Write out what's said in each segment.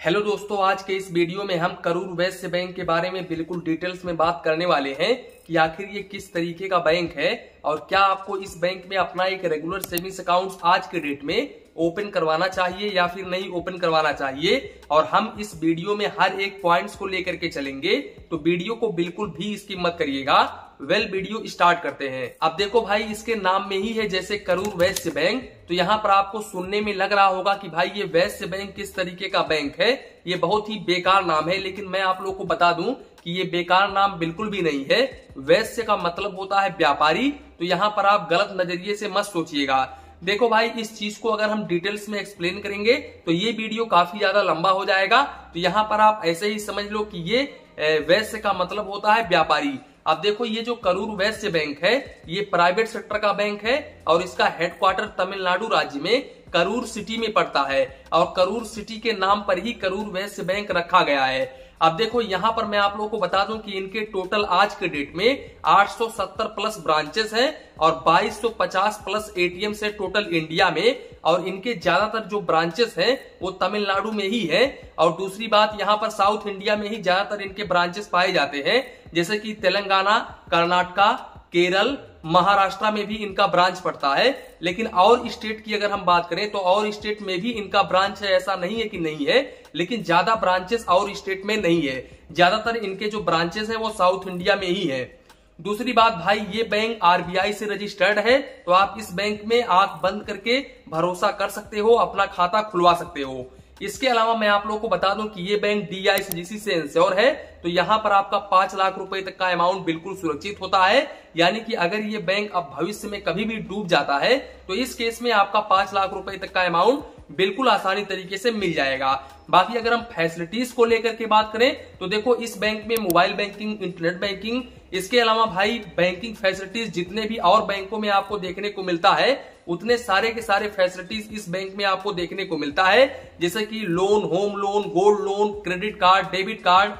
Hello दोस्तों, आज के इस वीडियो में हम करूर वैश्य बैंक के बारे में बिल्कुल डिटेल्स में बात करने वाले हैं कि आखिर ये किस तरीके का बैंक है और क्या आपको इस बैंक में अपना एक रेगुलर सेविंग्स अकाउंट आज के डेट में ओपन करवाना चाहिए या फिर नहीं ओपन करवाना चाहिए। और हम इस वीडियो में हर एक पॉइंट्स को लेकर के चलेंगे, तो वीडियो को बिल्कुल भी स्किप मत करिएगा। वीडियो स्टार्ट करते हैं। अब देखो भाई, इसके नाम में ही है जैसे करूर वैश्य बैंक, तो यहाँ पर आपको सुनने में लग रहा होगा कि भाई ये वैश्य बैंक किस तरीके का बैंक है। ये बहुत ही बेकार नाम है, लेकिन मैं आप लोगों को बता दूं कि ये बेकार नाम बिल्कुल भी नहीं है। वैश्य का मतलब होता है व्यापारी, तो यहाँ पर आप गलत नजरिए से मत सोचिएगा। देखो भाई, इस चीज को अगर हम डिटेल्स में एक्सप्लेन करेंगे तो ये वीडियो काफी ज्यादा लंबा हो जाएगा। तो यहाँ पर आप ऐसे ही समझ लो कि ये वैश्य का मतलब होता है व्यापारी। अब देखो, ये जो करूर वैश्य बैंक है ये प्राइवेट सेक्टर का बैंक है और इसका हेडक्वार्टर तमिलनाडु राज्य में करूर सिटी में पड़ता है और करूर सिटी के नाम पर ही करूर वैश्य बैंक रखा गया है। अब देखो, यहाँ पर मैं आप लोगों को बता दूं कि इनके टोटल आज के डेट में 870 प्लस ब्रांचेस हैं और 2250 प्लस एटीएम है टोटल इंडिया में। और इनके ज्यादातर जो ब्रांचेस हैं वो तमिलनाडु में ही है। और दूसरी बात, यहाँ पर साउथ इंडिया में ही ज्यादातर इनके ब्रांचेस पाए जाते हैं, जैसे कि तेलंगाना, कर्नाटका, केरल, महाराष्ट्र में भी इनका ब्रांच पड़ता है। लेकिन और स्टेट की अगर हम बात करें तो और स्टेट में भी इनका ब्रांच है, ऐसा नहीं है कि नहीं है, लेकिन ज्यादा ब्रांचेस और स्टेट में नहीं है। ज्यादातर इनके जो ब्रांचेस हैं वो साउथ इंडिया में ही है। दूसरी बात भाई, ये बैंक आरबीआई से रजिस्टर्ड है, तो आप इस बैंक में आंख बंद करके भरोसा कर सकते हो, अपना खाता खुलवा सकते हो। इसके अलावा मैं आप लोगों को बता दूं कि ये बैंक डीआईसीजीसी से इंश्योर है, तो यहाँ पर आपका 5 लाख रुपए तक का अमाउंट बिल्कुल सुरक्षित होता है। यानी कि अगर ये बैंक अब भविष्य में कभी भी डूब जाता है तो इस केस में आपका 5 लाख रुपए तक का अमाउंट बिल्कुल आसानी तरीके से मिल जाएगा। बाकी अगर हम फैसिलिटीज को लेकर के बात करें तो देखो, इस बैंक में मोबाइल बैंकिंग, इंटरनेट बैंकिंग, इसके अलावा भाई बैंकिंग फैसिलिटीज जितने भी और बैंकों में आपको देखने को मिलता है उतने सारे के सारे फैसिलिटीज इस बैंक में आपको देखने को मिलता है। जैसे कि loan, home loan, gold loan, credit card, debit card,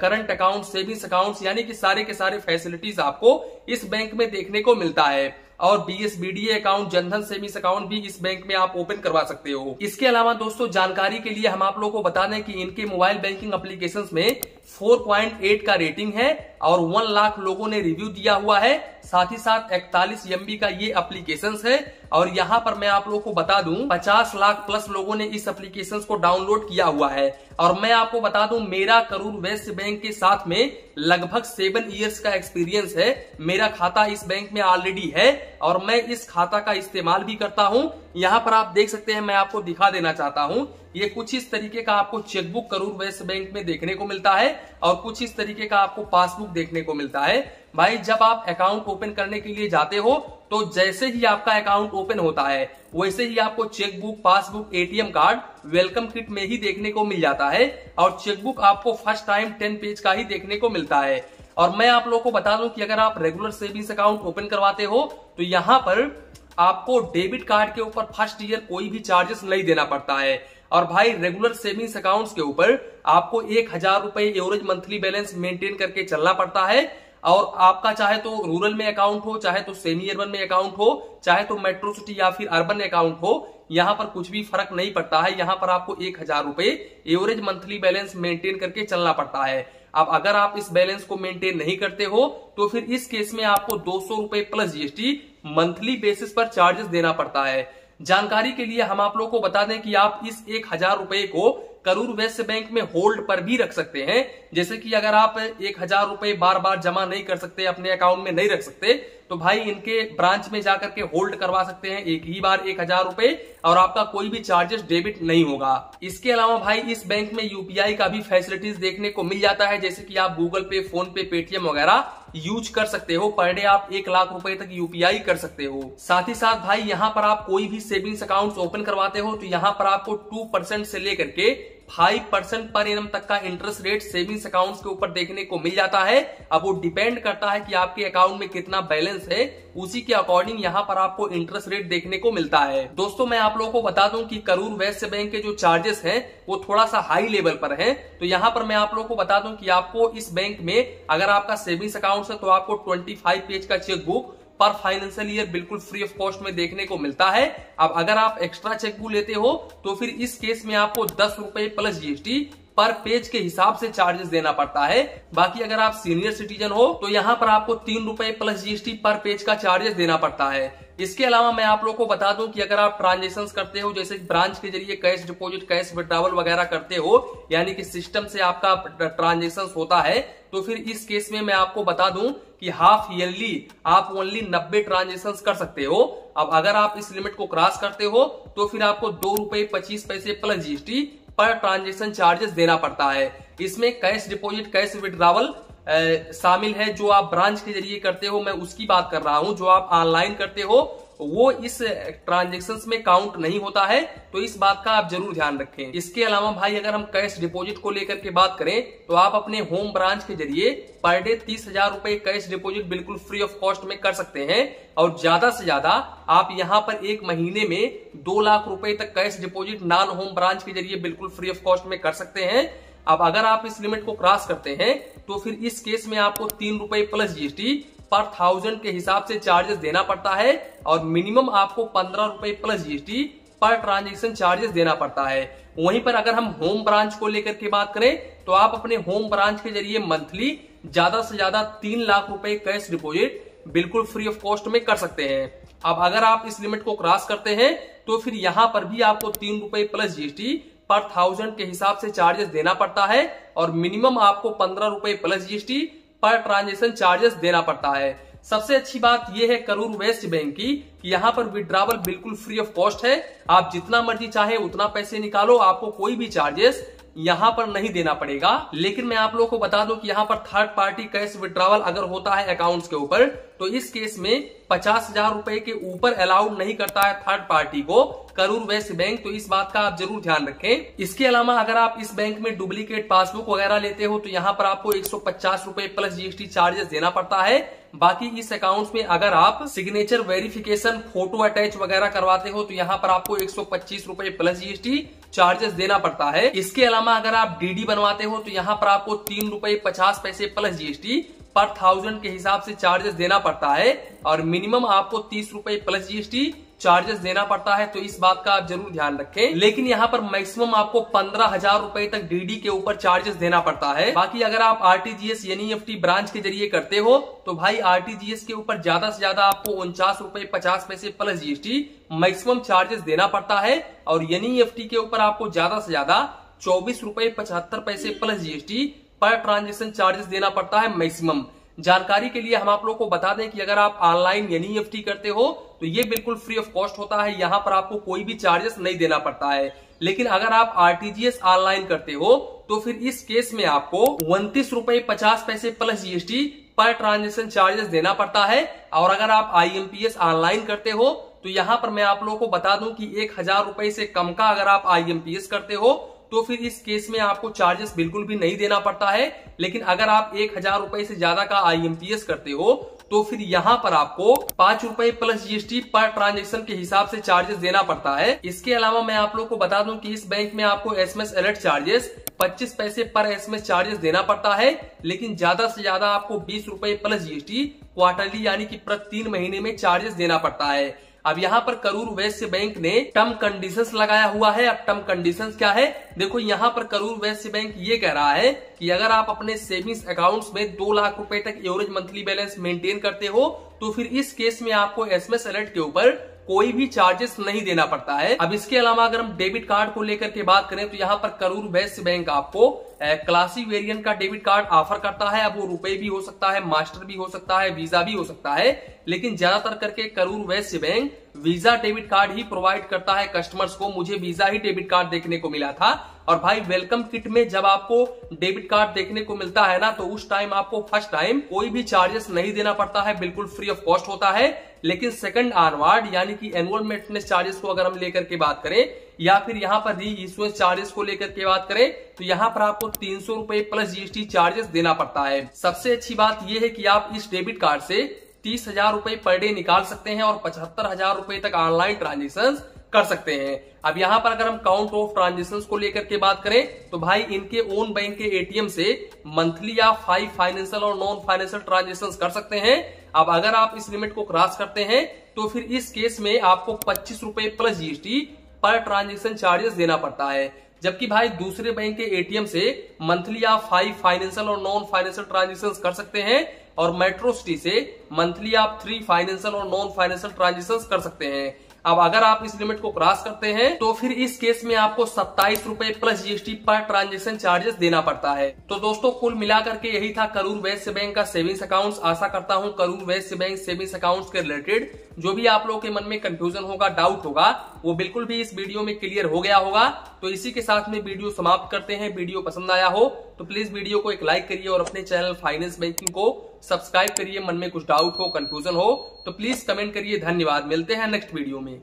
current account, savings accounts, यानी कि सारे के सारे फैसिलिटीज आपको इस बैंक में देखने को मिलता है। और बीएसबीडीए अकाउंट, जनधन सेविंग्स अकाउंट भी इस बैंक में आप ओपन करवा सकते हो। इसके अलावा दोस्तों, जानकारी के लिए हम आप लोगों को बता दें कि इनके मोबाइल बैंकिंग एप्लीकेशंस में 4.8 का रेटिंग है और 1 लाख लोगों ने रिव्यू दिया हुआ है। साथ ही साथ 41 MB का ये एप्लीकेशन है और यहाँ पर मैं आप लोगों को बता दूं 50 लाख प्लस लोगों ने इस एप्लीकेशन को डाउनलोड किया हुआ है। और मैं आपको बता दूं, मेरा करूर वैश्य बैंक के साथ में लगभग 7 इयर्स का एक्सपीरियंस है। मेरा खाता इस बैंक में ऑलरेडी है और मैं इस खाता का इस्तेमाल भी करता हूं। यहाँ पर आप देख सकते हैं, मैं आपको दिखा देना चाहता हूं, ये कुछ इस तरीके का आपको चेकबुक करूर वैश्य बैंक में देखने को मिलता है और कुछ इस तरीके का आपको पासबुक देखने को मिलता है। भाई, जब आप अकाउंट ओपन करने के लिए जाते हो तो जैसे ही आपका अकाउंट ओपन होता है वैसे ही आपको chequebook, passbook, ATM card welcome kit में ही देखने को मिल जाता है। और चेकबुक आपको फर्स्ट टाइम 10 पेज का ही देखने को मिलता है। और मैं आप लोगों को बता दूं कि अगर आप रेगुलर सेविंग्स अकाउंट ओपन करवाते हो तो यहाँ पर आपको डेबिट कार्ड के ऊपर फर्स्ट ईयर कोई भी चार्जेस नहीं देना पड़ता है। और भाई, रेगुलर सेविंग्स अकाउंट्स के ऊपर आपको 1000 रुपए एवरेज मंथली बैलेंस मेंटेन करके चलना पड़ता है। और आपका चाहे तो रूरल में अकाउंट हो, चाहे तो सेमी अर्बन में अकाउंट हो, चाहे तो मेट्रो सिटी या फिर अर्बन अकाउंट हो, यहाँ पर कुछ भी फर्क नहीं पड़ता है। यहाँ पर आपको 1000 रुपए एवरेज मंथली बैलेंस मेंटेन करके चलना पड़ता है। अब अगर आप इस बैलेंस को मेंटेन नहीं करते हो तो फिर इस केस में आपको 200 रुपए प्लस जीएसटी मंथली बेसिस पर चार्जेस देना पड़ता है। जानकारी के लिए हम आप लोगों को बता दें कि आप इस 1000 रुपए को करूर वैश्य बैंक में होल्ड पर भी रख सकते हैं। जैसे कि अगर आप 1000 रुपए बार बार जमा नहीं कर सकते, अपने अकाउंट में नहीं रख सकते, तो भाई इनके ब्रांच में जाकर के होल्ड करवा सकते हैं एक ही बार 1000 रुपए और आपका कोई भी चार्जेस डेबिट नहीं होगा। इसके अलावा भाई, इस बैंक में यूपीआई का भी फैसिलिटीज देखने को मिल जाता है। जैसे कि आप गूगल पे, फोन पे, पेटीएम वगैरह यूज कर सकते हो। पर डे आप 1 लाख रुपए तक यूपीआई कर सकते हो। साथ ही साथ भाई, यहाँ पर आप कोई भी सेविंग्स अकाउंट ओपन करवाते हो तो यहाँ पर आपको 2% से लेकर के 5% पर एनम तक का इंटरेस्ट रेट सेविंग्स अकाउंट्स के ऊपर देखने को मिल जाता है। अब वो डिपेंड करता है कि आपके अकाउंट में कितना बैलेंस है, उसी के अकॉर्डिंग यहाँ पर आपको इंटरेस्ट रेट देखने को मिलता है। दोस्तों, मैं आप लोगों को बता दूं कि करूर वैश्य बैंक के जो चार्जेस हैं वो थोड़ा सा हाई लेवल पर हैं। तो यहाँ पर मैं आप लोगों को बता दूं कि आपको इस बैंक में अगर आपका सेविंग्स अकाउंट है तो आपको 25 पेज का चेकबुक, पर फाइनेंशियल ईयर बिल्कुल फ्री ऑफ कॉस्ट में देखने को मिलता है। अब अगर आप एक्स्ट्रा चेकबुक लेते हो तो फिर इस केस में आपको 10 रुपए प्लस जीएसटी पर पेज के हिसाब से चार्जेस देना पड़ता है। बाकी अगर आप सीनियर सिटीजन हो तो यहाँ पर आपको 3 रुपए प्लस जीएसटी पर पेज का चार्जेस देना पड़ता है। इसके अलावा मैं आप लोगों को बता दूं कि अगर आप ट्रांजेक्शंस करते हो, जैसे ब्रांच के जरिए कैश डिपॉजिट, कैश विड्रॉवल वगैरह करते हो, यानी कि सिस्टम से आपका ट्रांजेक्शंस होता है, तो फिर इस केस में मैं आपको बता दूं कि हाफ ईयरली आप ओनली 90 ट्रांजेक्शंस कर सकते हो। अब अगर आप इस लिमिट को क्रॉस करते हो तो फिर आपको 2 रुपए 25 पैसे plus GST per transaction charges देना पड़ता है। इसमें कैश डिपॉजिट, कैश विड्रॉवल शामिल है। जो आप ब्रांच के जरिए करते हो मैं उसकी बात कर रहा हूं, जो आप ऑनलाइन करते हो वो इस ट्रांजेक्शन्स में काउंट नहीं होता है, तो इस बात का आप जरूर ध्यान रखें। इसके अलावा भाई अगर हम कैश डिपॉजिट को लेकर के बात करें तो आप अपने होम ब्रांच के जरिए पर डे 30,000 रुपए कैश डिपॉजिट बिल्कुल फ्री ऑफ कॉस्ट में कर सकते हैं, और ज्यादा से ज्यादा आप यहां पर एक महीने में 2 लाख रुपए तक cash deposit non home branch के जरिए बिल्कुल फ्री ऑफ कॉस्ट में कर सकते हैं। अब अगर आप इस लिमिट को क्रॉस करते हैं तो फिर इस केस में आपको 3 रुपए प्लस जीएसटी पर 1000 के हिसाब से चार्जेस देना पड़ता है, और मिनिमम आपको 15 रुपए plus GST per transaction charges देना पड़ता है। वहीं पर अगर हम होम ब्रांच को लेकर के बात करें तो आप अपने होम ब्रांच के जरिए मंथली ज्यादा से ज्यादा 3 लाख रुपए कैश डिपॉजिट बिल्कुल फ्री ऑफ कॉस्ट में कर सकते हैं। अब अगर आप इस लिमिट को क्रॉस करते हैं तो फिर यहां पर भी आपको 3 रुपए प्लस जीएसटी पर 1000 के हिसाब से चार्जेस देना पड़ता है, और मिनिमम आपको 15 रुपए plus GST per transaction charges देना पड़ता है। सबसे अच्छी बात यह है करूर वैश्य बैंक की कि यहाँ पर विड्रॉवल बिल्कुल फ्री ऑफ कॉस्ट है। आप जितना मर्जी चाहे उतना पैसे निकालो, आपको कोई भी चार्जेस यहाँ पर नहीं देना पड़ेगा। लेकिन मैं आप लोगों को बता दूं कि यहाँ पर थर्ड पार्टी कैश विड्रॉवल अगर होता है अकाउंट्स के ऊपर तो इस केस में 50,000 रुपए के ऊपर अलाउड नहीं करता है थर्ड पार्टी को करूर वैश्य बैंक, तो इस बात का आप जरूर ध्यान रखें। इसके अलावा अगर आप इस बैंक में डुप्लीकेट पासबुक वगैरह लेते हो तो यहाँ पर आपको 150 रुपए प्लस जीएसटी चार्जेस देना पड़ता है। बाकी इस अकाउंट्स में अगर आप सिग्नेचर वेरिफिकेशन, फोटो अटैच वगैरह करवाते हो तो यहाँ पर आपको 125 रुपए प्लस जीएसटी चार्जेस देना पड़ता है। इसके अलावा अगर आप डीडी बनवाते हो तो यहाँ पर आपको 3 रुपए 50 पैसे प्लस जीएसटी पर 1000 के हिसाब से चार्जेस देना पड़ता है, और मिनिमम आपको 30 रुपए प्लस जीएसटी चार्जेस देना पड़ता है, तो इस बात का आप जरूर ध्यान रखें। लेकिन यहाँ पर मैक्सिमम आपको 15,000 रुपए तक डीडी के ऊपर चार्जेस देना पड़ता है। बाकी अगर आप आरटीजीएस एनईएफटी ब्रांच के जरिए करते हो तो भाई आरटीजीएस के ऊपर ज्यादा से ज्यादा आपको 49 रुपए 50 पैसे प्लस जीएसटी मैक्सिमम चार्जेस देना पड़ता है, और एनईएफटी के ऊपर आपको ज्यादा से ज्यादा 24 रुपए 75 पैसे plus GST per transaction charges देना पड़ता है मैक्सिमम। जानकारी के लिए हम आप लोगों को बता दें कि अगर आप ऑनलाइन एनईएफटी करते हो तो ये बिल्कुल फ्री ऑफ कॉस्ट होता है, यहाँ पर आपको कोई भी चार्जेस नहीं देना पड़ता है। लेकिन अगर आप आरटीजीएस ऑनलाइन करते हो तो फिर इस केस में आपको 29 रुपए 50 पैसे plus GST per transaction charges देना पड़ता है। और अगर आप आईएमपीएस ऑनलाइन करते हो तो यहाँ पर मैं आप लोगों को बता दूं कि 1000 रुपए से कम का अगर आप आईएमपीएस करते हो तो फिर इस केस में आपको चार्जेस बिल्कुल भी नहीं देना पड़ता है। लेकिन अगर आप 1000 रुपए से ज्यादा का आईएमपीएस करते हो तो फिर यहाँ पर आपको 5 रुपए प्लस जीएसटी पर ट्रांजेक्शन के हिसाब से चार्जेस देना पड़ता है। इसके अलावा मैं आप लोग को बता दूं कि इस बैंक में आपको एसएमएस अलर्ट चार्जेस 25 पैसे पर एसएमएस चार्जेस देना पड़ता है, लेकिन ज्यादा से ज्यादा आपको 20 रुपए प्लस जीएसटी क्वार्टरली यानी कि प्रति 3 महीने में चार्जेस देना पड़ता है। अब यहाँ पर करूर वैश्य बैंक ने टर्म कंडीशंस लगाया हुआ है। अब टर्म कंडीशंस क्या है, देखो यहाँ पर करूर वैश्य बैंक ये कह रहा है कि अगर आप अपने सेविंग्स अकाउंट्स में 2 लाख रुपए तक एवरेज मंथली बैलेंस मेंटेन करते हो तो फिर इस केस में आपको एसएमएस अलर्ट के ऊपर कोई भी चार्जेस नहीं देना पड़ता है। अब इसके अलावा अगर हम डेबिट कार्ड को लेकर के बात करें तो यहाँ पर करूर वैश्य बैंक आपको क्लासिक वेरिएंट का डेबिट कार्ड ऑफर करता है। अब वो रुपए भी हो सकता है, मास्टर भी हो सकता है, वीजा भी हो सकता है, लेकिन ज्यादातर करके Karur Vysya bank visa debit card ही प्रोवाइड करता है कस्टमर्स को। मुझे वीजा ही डेबिट कार्ड देखने को मिला था। और भाई वेलकम किट में जब आपको डेबिट कार्ड देखने को मिलता है ना तो उस टाइम आपको फर्स्ट टाइम कोई भी चार्जेस नहीं देना पड़ता है, बिल्कुल फ्री ऑफ कॉस्ट होता है। लेकिन सेकंड ऑनवर्ड यानी कि एनुअल मेंटेनेंस चार्जेस को अगर हम लेकर के बात करें या फिर यहाँ पर री इश्यूएंस चार्जेस को लेकर के बात करें तो यहाँ पर आपको 300 रुपए प्लस जीएसटी चार्जेस देना पड़ता है। सबसे अच्छी बात यह है कि आप इस डेबिट कार्ड से 30,000 रुपए पर डे निकाल सकते हैं और 75,000 रुपए तक ऑनलाइन ट्रांजेक्शन कर सकते हैं। अब यहाँ पर अगर हम काउंट ऑफ ट्रांजेक्शंस को लेकर के बात करें तो भाई इनके ओन बैंक के एटीएम से मंथली आप 5 फाइनेंशियल और नॉन फाइनेंशियल ट्रांजेक्शंस कर सकते हैं। अब अगर आप इस लिमिट को क्रॉस करते हैं तो फिर इस केस में आपको 25 रुपए plus GST per transaction charges देना पड़ता है। जबकि भाई दूसरे बैंक के एटीएम से मंथली आप 5 फाइनेंशियल और नॉन फाइनेंशियल ट्रांजेक्शन कर सकते हैं और मेट्रो सिटी से मंथली आप 3 फाइनेंशियल और नॉन फाइनेंशियल ट्रांजेक्शन कर सकते हैं। अब अगर आप इस लिमिट को क्रॉस करते हैं तो फिर इस केस में आपको 27 रुपए plus GST per transaction charges देना पड़ता है। तो दोस्तों कुल मिलाकर के यही था करूर वैश्य बैंक का सेविंग्स अकाउंट। आशा करता हूं Karur Vysya bank savings account के रिलेटेड जो भी आप लोगों के मन में कंफ्यूजन होगा, डाउट होगा, वो बिल्कुल भी इस वीडियो में क्लियर हो गया होगा। तो इसी के साथ में वीडियो समाप्त करते हैं। वीडियो पसंद आया हो तो प्लीज वीडियो को एक लाइक करिए और अपने चैनल फाइनेंस बैंकिंग को सब्सक्राइब करिए। मन में कुछ डाउट हो, कंफ्यूजन हो तो प्लीज कमेंट करिए। धन्यवाद, मिलते हैं नेक्स्ट वीडियो में।